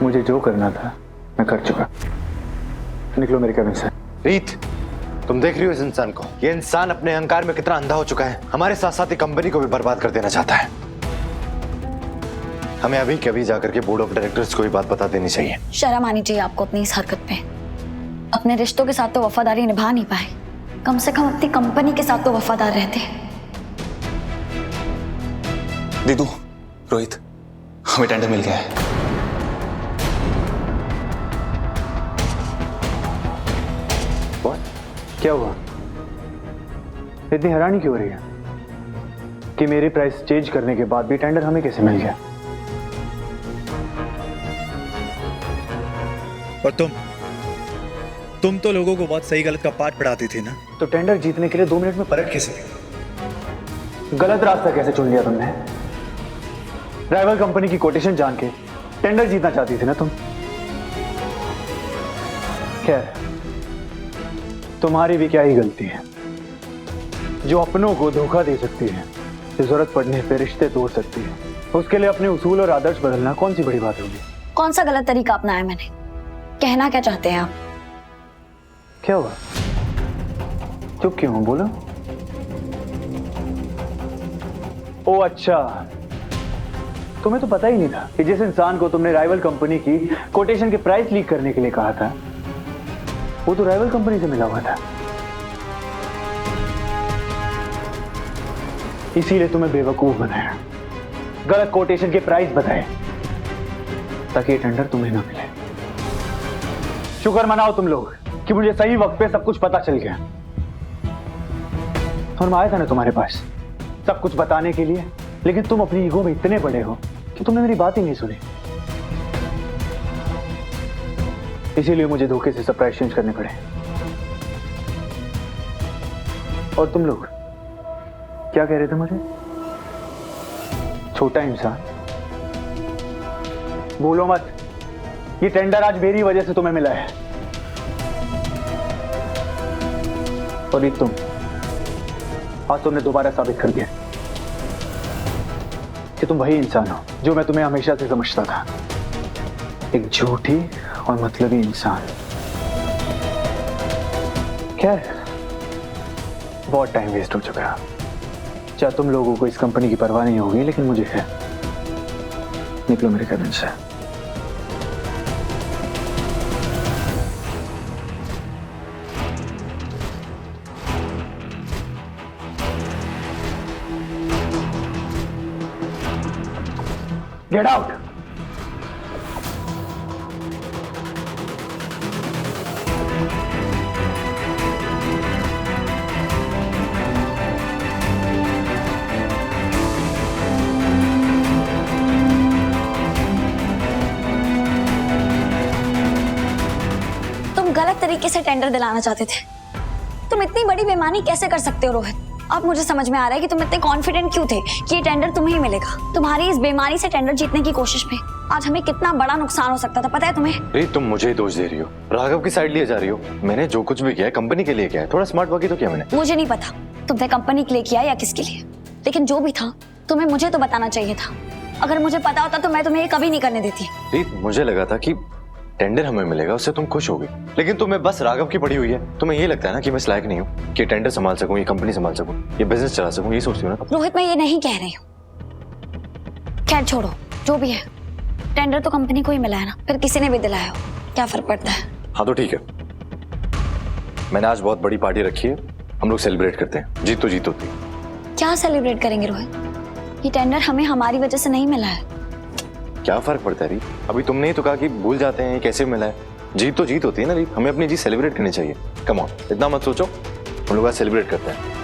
मुझे जो करना था मैं कर चुका। निकलो मेरे कैबिन से। रीत, तुम देख रही हो इस इंसान को? ये इंसान अपने अहंकार में कितना अंधा हो चुका है। हमारे साथ साथ ही कंपनी को भी बर्बाद कर देना चाहता है। हमें अभी के अभी जाकर के बोर्ड ऑफ डायरेक्टर्स को भी बात बता देनी चाहिए। शर्म आनी चाहिए आपको अपनी इस हरकत पे। अपने रिश्तों के साथ तो वफादारी निभा नहीं पाए, कम से कम अपनी कंपनी के साथ तो वफादार रहते। दीदू, रोहित, हमें टेंडर मिल गया है। क्या हुआ? इतनी हैरानी क्यों हो रही है कि मेरे प्राइस चेंज करने के बाद भी टेंडर हमें कैसे मिल गया? और तुम तो लोगों को बहुत सही गलत का पाठ पढ़ाती थी ना। तो टेंडर जीतने के लिए 2 मिनट में पलट कैसे गई? गलत रास्ता कैसे चुन लिया तुमने? राइवल कंपनी की कोटेशन जान के टेंडर जीतना चाहती थी ना तुम? खैर, तुम्हारी भी क्या ही गलती है जो अपनों को धोखा दे सकती है, जरूरत पड़ने पे रिश्ते तोड़ सकती है। उसके लिए अपने उसूल और आदर्श बदलना कौन सी बड़ी बात होगी? कौन सा गलत तरीका अपनाया मैंने? कहना क्या चाहते हैं आप? क्या हुआ? चुप क्यों हो? बोलो। ओ अच्छा, तुम्हें तो पता ही नहीं था कि जिस इंसान को तुमने राइवल कंपनी की कोटेशन के प्राइस लीक करने के लिए कहा था वो तो राइवल कंपनी से मिला हुआ था। इसीलिए तुम्हें बेवकूफ बनाया, गलत कोटेशन के प्राइस बताए ताकि ये टेंडर तुम्हें ना मिले। शुक्र मनाओ तुम लोग कि मुझे सही वक्त पे सब कुछ पता चल गया। और आया था ना तुम्हारे पास सब कुछ बताने के लिए, लेकिन तुम अपनी ईगो में इतने बड़े हो कि तुमने मेरी बात ही नहीं सुनी। इसीलिए मुझे धोखे से सब प्राइस चेंज करने पड़े। और तुम लोग क्या कह रहे थे मुझे? छोटा इंसान? बोलो मत, ये टेंडर आज मेरी वजह से तुम्हें मिला है। और ये तुम आज तुमने दोबारा साबित कर दिया कि तुम वही इंसान हो जो मैं तुम्हें हमेशा से समझता था, एक झूठी और मतलबी इंसान। खैर, बहुत टाइम वेस्ट हो चुका है। चाहे तुम लोगों को इस कंपनी की परवाह नहीं होगी, लेकिन मुझे है। निकलो मेरे कैबिन से। Get out. गलत तरीके से टेंडर दिलाना चाहते थे। तुम इतनी बड़ी बेईमानी कैसे कर सकते हो रोहित? अब मुझे समझ में आ रहा है कि तुम इतने कॉन्फिडेंट क्यों थे कि ये टेंडर तुम्हें ही मिलेगा। तुम्हारी इस बेईमानी से टेंडर जीतने की कोशिश में आज हमें कितना बड़ा नुकसान हो सकता था, पता है तुम्हें? अरे तुम मुझे ही दोष दे रही हो, राघव की साइड लिए जा रही हो। मैंने जो कुछ भी किया है कंपनी के लिए किया है। थोड़ा स्मार्ट वर्क ही तो किया मैंने। मुझे नहीं पता तुमने कंपनी के लिए किया या किसके लिए, लेकिन जो भी था तुम्हें मुझे तो बताना चाहिए था। अगर मुझे पता होता तो मैं तुम्हें ये कभी नहीं करने देती। मुझे लगा था कि टेंडर हमें मिलेगा, उससे तुम खुश होगी, लेकिन तुम्हें बस राघव की पड़ी हुई है। तुम्हें ये लगता है ना कि मैं इस लायक नहीं हूँ कि टेंडर संभाल सकूं, ये कंपनी संभाल सकूं, ये बिजनेस चला सकूं, ये सोचती हूँ ना। रोहित, मैं ये नहीं कह रही हूँ। खैर छोड़ो, जो भी है, टेंडर तो कंपनी को ही मिला है ना, फिर किसी ने भी दिलाया हो, क्या फर्क पड़ता है? हाँ तो ठीक है, मैंने आज बहुत बड़ी पार्टी रखी है, हम लोग सेलिब्रेट करते हैं। जीत तो जीत होती है। क्या सेलिब्रेट करेंगे रोहित? ये टेंडर हमें हमारी वजह से नहीं मिला है। क्या फर्क पड़ता है रीत? अभी तुमने ही तो कहा कि भूल जाते हैं कैसे मिला है। जीत तो जीत होती है ना रीत, हमें अपनी जीत सेलिब्रेट करनी चाहिए। कम ऑन, इतना मत सोचो, हम लोग आज सेलिब्रेट करते हैं।